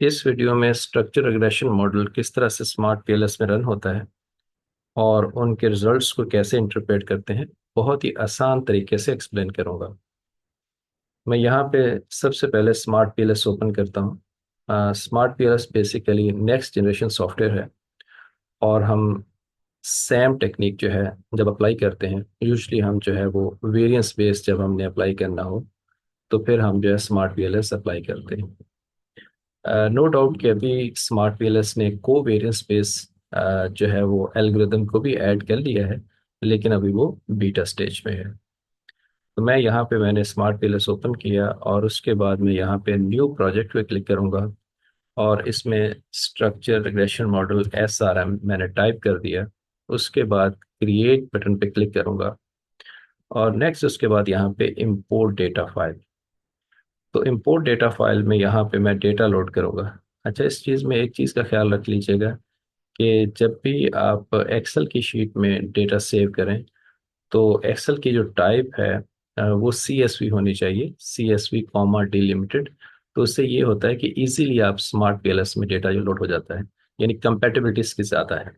इस वीडियो में structure regression model किस तरह से स्मार्ट पीएलएस में रन होता है और उनके रिजल्ट्स को कैसे इंटरप्रेट करते हैं, बहुत ही आसान तरीके से एक्सप्लेन करूंगा। मैं यहाँ पे सबसे पहले स्मार्ट पीएलएस ओपन करता हूँ। Smart PLS basically next generation software है और हम सैम टेक्निक जो है जब अप्लाई करते हैं, यूजली हम जो है वो वेरिएंस बेस्ड जब हमने अप्लाई करना हो तो फिर हम जो है स्मार्ट पीएलएस अप्लाई करते हैं। नो डाउट कि अभी स्मार्ट पीएलएस ने को वेरिएंस बेस जो है वो एल्गोरिदम को भी ऐड कर लिया है, लेकिन अभी वो बीटा स्टेज में है। तो मैं यहाँ पे मैंने स्मार्ट पीएलएस ओपन किया और उसके बाद मैं यहाँ पे न्यू प्रोजेक्ट पे क्लिक करूँगा और इसमें स्ट्रक्चर रिग्रेशन मॉडल SRM मैंने टाइप कर दिया। उसके बाद क्रिएट बटन पे क्लिक करूँगा और नेक्स्ट उसके बाद यहाँ पे इंपोर्ट डेटा फाइल। तो इंपोर्ट डेटा फाइल में यहाँ पे मैं डेटा लोड करूँगा। अच्छा, इस चीज़ में एक चीज़ का ख्याल रख लीजिएगा कि जब भी आप एक्सेल की शीट में डेटा सेव करें तो एक्सेल की जो टाइप है वो CSV होनी चाहिए, CSV कॉमा डिलिमिटेड। तो उससे ये होता है कि इजीली आप स्मार्ट पीएलएस में डेटा जो लोड हो जाता है, यानी कंपेटिबिलिटी इसकी ज़्यादा है।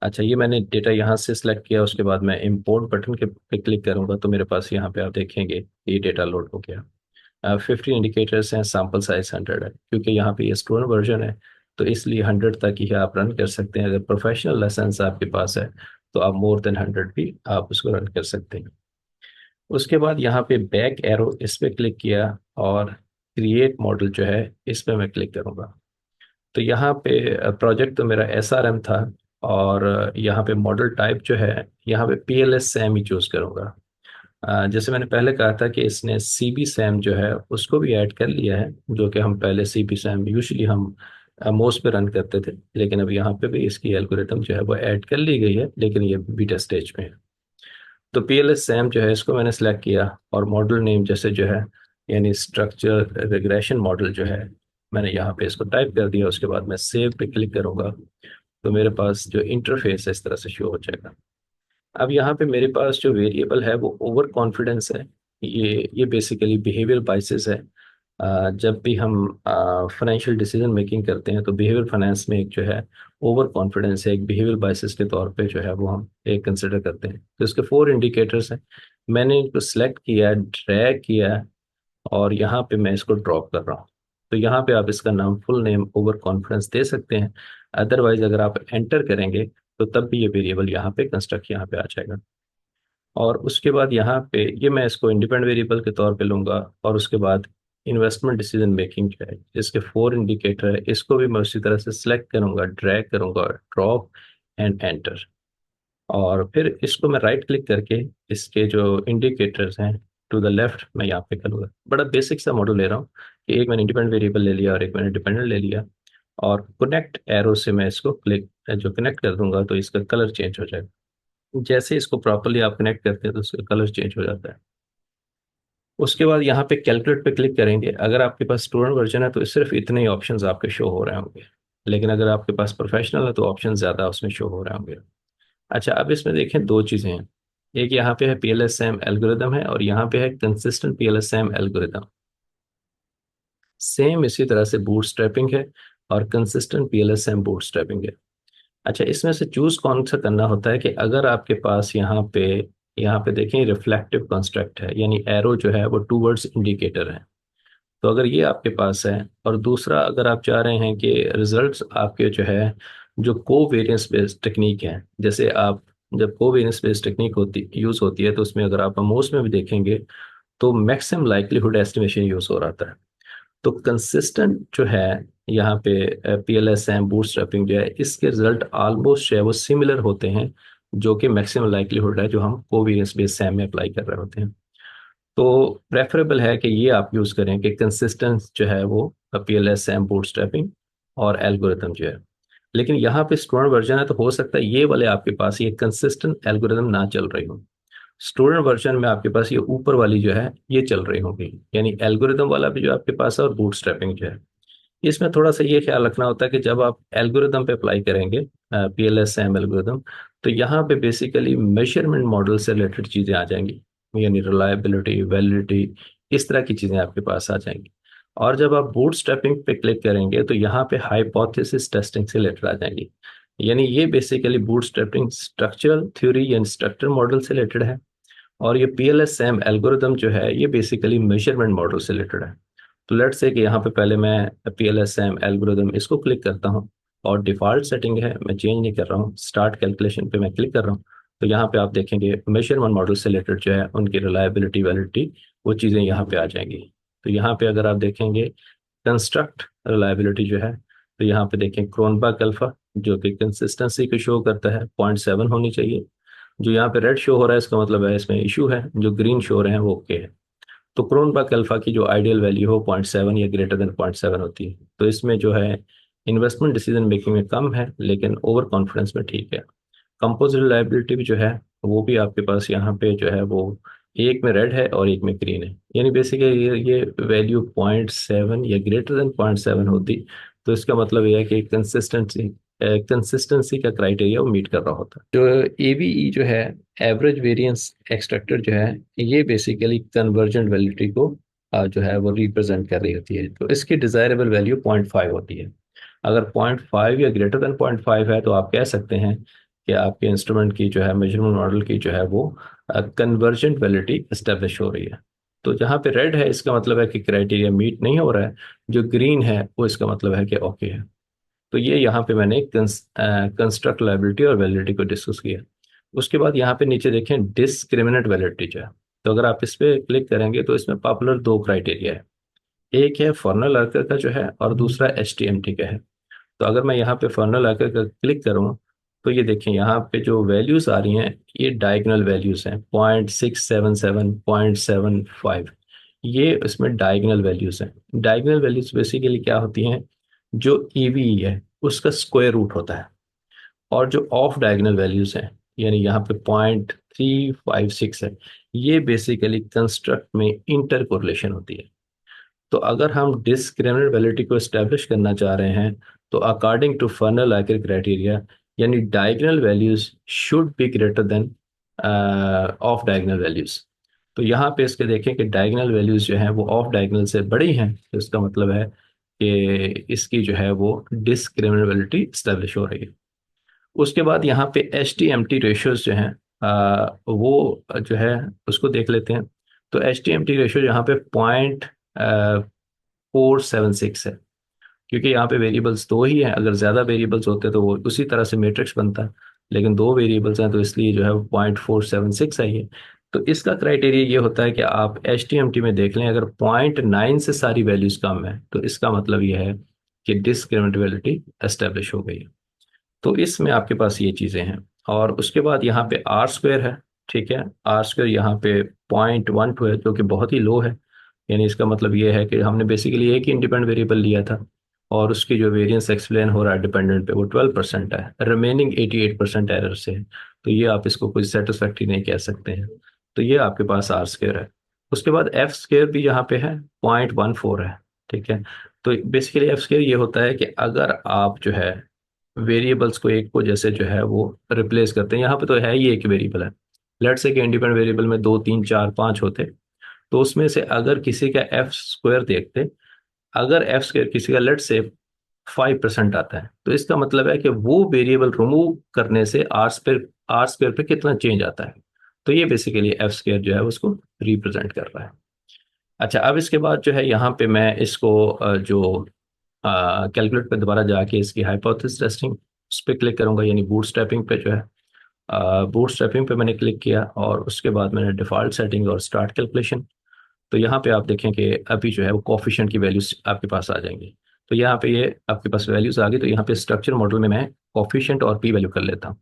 अच्छा, ये मैंने डेटा यहाँ से सिलेक्ट किया, उसके बाद मैं इंपोर्ट बटन के पे क्लिक करूँगा तो मेरे पास यहाँ पे आप देखेंगे ये डेटा लोड हो गया। 50 इंडिकेटर्स हैं, सैम्पल साइज 100 है, क्योंकि यहाँ पे ये स्टूडेंट वर्जन है तो इसलिए 100 तक ही आप रन कर सकते हैं। अगर प्रोफेशनल लाइसेंस आपके पास है तो आप मोर देन 100 भी आप उसको रन कर सकते हैं। उसके बाद यहाँ पे बैक एरो इस पे क्लिक किया और क्रिएट मॉडल जो है इस पे मैं क्लिक करूँगा। तो यहाँ पे प्रोजेक्ट तो मेरा SRM था और यहाँ पे मॉडल टाइप जो है यहाँ पे PLS सैम ही चूज़ करूँगा। जैसे मैंने पहले कहा था कि इसने CB सैम जो है उसको भी ऐड कर लिया है, जो कि हम पहले CB सैम यूजली हम मोस्ट पे रन करते थे, लेकिन अब यहाँ पे भी इसकी एल्गोरिथम जो है वो ऐड कर ली गई है, लेकिन ये बीटा स्टेज में है। तो PLS सैम जो है इसको मैंने सेलेक्ट किया और मॉडल नेम जैसे जो है, यानी स्ट्रक्चर रिग्रेशन मॉडल जो है, मैंने यहाँ पे इसको टाइप कर दिया। उसके बाद मैं सेव पे क्लिक करूँगा तो मेरे पास जो इंटरफेस है इस तरह से शो हो जाएगा। अब यहाँ पे मेरे पास जो वेरिएबल है वो ओवर कॉन्फिडेंस है। ये बेसिकली बिहेवियर बाइसेस है। जब भी हम फाइनेंशियल डिसीजन मेकिंग करते हैं तो बिहेवियर फाइनेंस में एक जो है ओवर कॉन्फिडेंस है, एक बिहेवियर बाइसेस के तौर पे जो है वो हम एक कंसिडर करते हैं। तो इसके 4 इंडिकेटर्स हैं। मैंने इनको सेलेक्ट किया, ड्रैग किया और यहाँ पे मैं इसको ड्रॉप कर रहा हूँ। तो यहाँ पे आप इसका नाम, फुल नेम ओवर कॉन्फिडेंस दे सकते हैं। अदरवाइज अगर आप एंटर करेंगे तो तब भी ये वेरिएबल यहाँ पे कंस्ट्रक्ट यहाँ पे आ जाएगा। और उसके बाद यहाँ पे ये मैं इसको इंडिपेंडेंट वेरिएबल के तौर पे लूंगा और उसके बाद इन्वेस्टमेंट डिसीजन मेकिंग जो है, इसके 4 इंडिकेटर है, इसको भी मैं उसी तरह से सिलेक्ट करूंगा, ड्रैग करूंगा, ड्रॉप एंड एंटर। और फिर इसको मैं राइट क्लिक करके इसके जो इंडिकेटर्स हैं टू द लेफ्ट मैं यहाँ पे करूँगा। बड़ा बेसिक सा मॉडल ले रहा हूँ कि एक मैंने इंडिपेंडेंट वेरिएबल ले लिया और एक मैंने डिपेंडेंट ले लिया, और कनेक्ट एरो से मैं इसको क्लिक जो कनेक्ट कर दूंगा तो इसका कलर चेंज हो जाएगा। जैसे इसको प्रॉपरली आप कनेक्ट करते हैं तो उसका कलर चेंज हो जाता है। उसके बाद यहाँ पे कैलकुलेट पे क्लिक करेंगे। अगर आपके पास स्टूडेंट वर्जन है तो सिर्फ इतने ही ऑप्शंस आपके शो हो रहे होंगे, लेकिन अगर आपके पास प्रोफेशनल है तो ऑप्शन ज़्यादा उसमें शो हो रहे होंगे। अच्छा, अब इसमें देखें दो चीज़ें हैं। एक यहाँ पे है PLSAM एल्गोरिदम है और यहाँ पे है कंसिस्टेंट PLSAM एल्गोरिदम। सेम इसी तरह से बूटस्ट्रैपिंग है और कंसिस्टेंट PLSAM बूटस्ट्रैपिंग है। अच्छा, इसमें से चूज कौन सा करना होता है कि अगर आपके पास यहाँ पे देखें रिफ्लेक्टिव कंस्ट्रक्ट है, यानी एरो जो है वो टूवर्ड्स इंडिकेटर है। तो अगर ये आपके पास है, और दूसरा अगर आप चाह रहे हैं कि रिजल्ट्स आपके जो है जो कोवेरियंस बेस्ड टेक्निक है, जैसे आप जब कोवेरियंस बेस्ड टेक्निक होती यूज होती है तो उसमें अगर आप मोस्ट में भी देखेंगे तो मैक्सिमम लाइक्लीहुड एस्टिमेशन यूज हो रहा है। तो कंसिस्टेंट जो है यहाँ पे PLSAM बूटस्ट्रैपिंग जो है, इसके रिजल्ट ऑलमोस्ट जो है वो सिमिलर होते हैं, जो कि मैक्सिमम लाइक्लीहुड है जो हम कोवेरियंस बेस्ड सैम में अप्लाई कर रहे होते हैं। तो प्रेफरेबल है कि ये आप यूज़ करें कि कंसिस्टेंट जो है वो PLSAM बूटस्ट्रैपिंग और एल्गोरिथम जो है। लेकिन यहाँ पे स्टूडेंट वर्जन है तो हो सकता है ये वाले आपके पास ये कंसिस्टेंट एल्गोरिथम ना चल रही हो। स्टूडेंट वर्जन में आपके पास ये ऊपर वाली जो है ये चल रही होगी, यानी एल्गोरिदम वाला भी जो आपके पास है और बूटस्ट्रैपिंग जो है। इसमें थोड़ा सा ये ख्याल रखना होता है कि जब आप एल्गोरिदम पे अप्लाई करेंगे, PLSAM एल्गोरिदम, तो यहाँ पे बेसिकली मेजरमेंट मॉडल से रिलेटेड चीज़ें आ जाएंगी, यानी रिलायबिलिटी, वैलिडिटी, इस तरह की चीज़ें आपके पास आ जाएंगी। और जब आप बूटस्ट्रैपिंग पे क्लिक करेंगे तो यहाँ पे हाइपोथेसिस टेस्टिंग से रिलेटेड आ जाएंगी। यानी ये बेसिकली बूटस्ट्रैपिंग स्ट्रक्चरल थ्योरी यानी स्ट्रक्चर मॉडल से रिलेटेड है। और ये पीएलएसएम एल्गोरिदम जो है ये बेसिकली मेजरमेंट मॉडल से रिलेटेड है। तो लेट्स से कि यहाँ पे पहले मैं पीएलएसएम एल्गोरिदम इसको क्लिक करता हूँ, और डिफ़ॉल्ट सेटिंग है, मैं चेंज नहीं कर रहा हूँ, स्टार्ट कैलकुलेशन पे मैं क्लिक कर रहा हूँ। तो यहाँ पे आप देखेंगे मेजरमेंट मॉडल से रिलेटेड जो है उनकी रिलायबिलिटी वैलिडिटी वो चीज़ें यहाँ पे आ जाएंगी। तो यहाँ पे अगर आप देखेंगे कंस्ट्रक्ट रिलायबिलिटी जो है, तो यहाँ पे देखें क्रोनबर्ग अल्फा जो कि कंसिस्टेंसी को शो करता है 0.7 होनी चाहिए। जो यहाँ पे रेड शो हो रहा है इसका मतलब है इसमें इशू है, जो ग्रीन शो हो रहे हैं वो ओके है। तो क्रोनबर्ग अल्फा की जो आइडियल वैल्यू हो 0.7 या ग्रेटर देन 0.7 होती है, तो इसमें जो है इन्वेस्टमेंट डिसीजन मेकिंग में कम है लेकिन ओवर कॉन्फिडेंस में ठीक है। कंपोजिट लाइबिलिटी भी जो है वो भी आपके पास यहाँ पे जो है वो एक में रेड है और एक में ग्रीन है। यानी बेसिकली ये वैल्यू 0.7 या ग्रेटर देन 0.7 होती, तो इसका मतलब यह है कि कंसिस्टेंसी का क्राइटेरिया वो मीट कर रहा होता है। जो एवीई जो है, एवरेज वेरिएंस एक्सट्रैक्टर जो है, ये बेसिकली कन्वर्जेंट वैलिडिटी को जो है वो रिप्रेजेंट कर रही होती है। तो इसकी डिजायरेबल वैल्यू 0.5 होती है। अगर 0.5 या ग्रेटर देन 0.5 है तो आप कह सकते हैं कि आपके इंस्ट्रूमेंट की जो है मेजरमेंट मॉडल की जो है वो कन्वर्जेंट वैलिडिटी इस्टेब्लिश हो रही है। तो जहाँ पे रेड है इसका मतलब है कि क्राइटेरिया मीट नहीं हो रहा है, जो ग्रीन है वो इसका मतलब है कि ओके है। तो ये यहाँ पे मैंने कंस्ट्रक्ट लाइबिलिटी और वैलिडिटी को डिस्कस किया। उसके बाद यहाँ पे नीचे देखें डिस्क्रिमिनेंट वैलिडिटी जो है, तो अगर आप इस पे क्लिक करेंगे तो इसमें पॉपुलर दो क्राइटेरिया है। एक है फर्नल अर्कर का जो है और दूसरा एचटीएमटी का है। तो अगर मैं यहाँ पे फर्नल अर्कर का क्लिक करूँ तो ये देखें यहाँ पे जो वैल्यूज आ रही हैं ये डायगनल वैल्यूज हैं, 0.677 0.75, ये इसमें डायगनल वैल्यूज हैं। डायगनल वैल्यूज बेसिकली क्या होती हैं, जो ईवी है उसका स्क्वायर रूट होता है। और जो ऑफ डायगोनल वैल्यूज हैं यानी यहाँ पे 0.356 है, ये बेसिकली कंस्ट्रक्ट में इंटर कोरिलेशन होती है। तो अगर हम डिस्क्रिमिनेंट वैलिडिटी को एस्टेब्लिश करना चाह रहे हैं तो अकॉर्डिंग टू फर्नल आइकर क्राइटेरिया यानी diagonal values should be greater than of diagonal values. तो यहाँ पे इसके देखें कि डायगोनल वैल्यूज जो हैं वो ऑफ डायगोनल से बड़ी हैं, तो इसका मतलब है कि इसकी जो है वो डिस्क्रिमिनेंट वैलिडिटी एस्टेब्लिश हो रही है। उसके बाद यहाँ पे H T M T ratios जो हैं वो जो है उसको देख लेते हैं। तो H T M T ratio यहाँ पे 0.476 है, क्योंकि यहाँ पे वेरिएबल्स दो ही हैं। अगर ज़्यादा वेरिएबल्स होते तो वो उसी तरह से मैट्रिक्स बनता, लेकिन दो वेरिएबल्स हैं तो इसलिए जो है 0.476 है ये। तो इसका क्राइटेरिया ये होता है कि आप एच टी एम टी में देख लें, अगर 0.9 से सारी वैल्यूज कम है तो इसका मतलब ये है कि डिस्क्रिमिनेटिविटी एस्टेब्लिश हो गई है। तो इसमें आपके पास ये चीज़ें हैं। और उसके बाद यहाँ पे आर स्क्वायर है, ठीक है। आर स्क्वायर यहाँ पे 0.12 है जो कि बहुत ही लो है। यानी इसका मतलब ये है कि हमने बेसिकली एक ही इंडिपेंडेंट वेरिएबल लिया था और उसकी जो वेरिएंस एक्सप्लेन हो रहा है डिपेंडेंट पे वो 12% है, रिमेनिंग 88% एरर से है। तो ये आप इसको कोई सेटिस्फैक्ट्री नहीं कह सकते हैं। तो ये आपके पास आर स्क्वायर है। उसके बाद एफ स्क्वायर भी यहाँ पे है, 0.14 है, ठीक है। तो बेसिकली एफ स्क्वायर ये होता है कि अगर आप जो है वेरिएबल्स को एक को जैसे जो है वो रिप्लेस करते हैं, यहाँ पे तो है ही एक वेरिएबल है। लेट्स से कि इंडिपेंडेंट वेरिएबल में 2 3 4 5 होते, तो उसमें से अगर किसी का एफ स्क्वायर देखते, अगर एफ स्क्वायर किसी का लेट से 5% आता है तो इसका मतलब है कि वो वेरिएबल रिमूव करने से आर स्क्वायर पे कितना चेंज आता है। तो ये बेसिकली एफ स्क्वायर जो है उसको रिप्रेजेंट कर रहा है। अच्छा, अब इसके बाद जो है यहाँ पे मैं इसको जो कैलकुलेट पे दोबारा जाके इसकी हाइपोथेसिस टेस्टिंग उस पर क्लिक करूंगा, यानी बूटस्ट्रैपिंग पे जो है बूटस्ट्रैपिंग पे मैंने क्लिक किया और उसके बाद मैंने डिफ़ॉल्ट सेटिंग और स्टार्ट कैलकुलेशन। तो यहाँ पे आप देखें कि अभी जो है वो कोफिशिएंट की वैल्यूज आपके पास आ जाएंगी। तो यहाँ पे ये आपके पास वैल्यूज आ गई, तो यहाँ पे स्ट्रक्चर मॉडल में मैं कोफिशिएंट और पी वैल्यू कर लेता हूँ।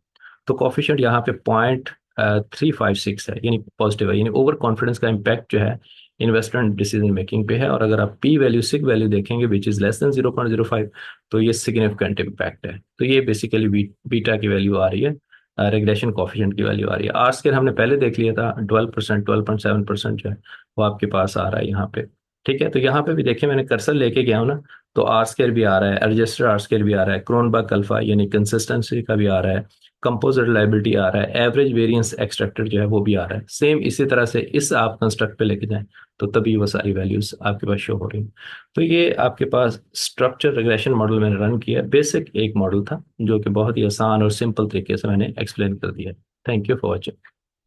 तो कोफिशिएंट यहाँ पे 0.356 है, यानी पॉजिटिव है, यानी ओवर कॉन्फिडेंस का इम्पैक्ट जो है इन्वेस्टमेंट डिसीजन मेकिंग पे है। और अगर आप पी वैल्यू सिग वैल्यू देखेंगे विच इज़ लेस देन 0.05, तो ये सिग्निफिकेंट इम्पैक्ट है। तो ये बेसिकली बीटा की वैल्यू आ रही है, रेग्रेशन कॉफिशिएंट की वैल्यू आ रही है। आर स्क्वायर हमने पहले देख लिया था 12%, 12.7% जो है वो आपके पास आ रहा है यहाँ पे। ठीक है, तो यहाँ पे भी देखिए मैंने कर्सर लेके गया हूँ ना, तो आर स्केयर भी आ रहा है, एडजस्टेड आर स्केयर भी आ रहा है, क्रोनबर्ग अल्फा यानी कंसिस्टेंसी का भी आ रहा है, कंपोजिट रिलायबिलिटी आ रहा है, एवरेज वेरिएंस एक्सट्रैक्टेड जो है वो भी आ रहा है। सेम इसी तरह से इस आप कंस्ट्रक्ट पे लेके जाएं तो तभी वो सारी वैल्यूज आपके पास शो हो रही हैं। तो ये आपके पास स्ट्रक्चर रिग्रेशन मॉडल मैंने रन किया, बेसिक एक मॉडल था जो कि बहुत ही आसान और सिंपल तरीके से मैंने एक्सप्लेन कर दिया। Thank you for watching.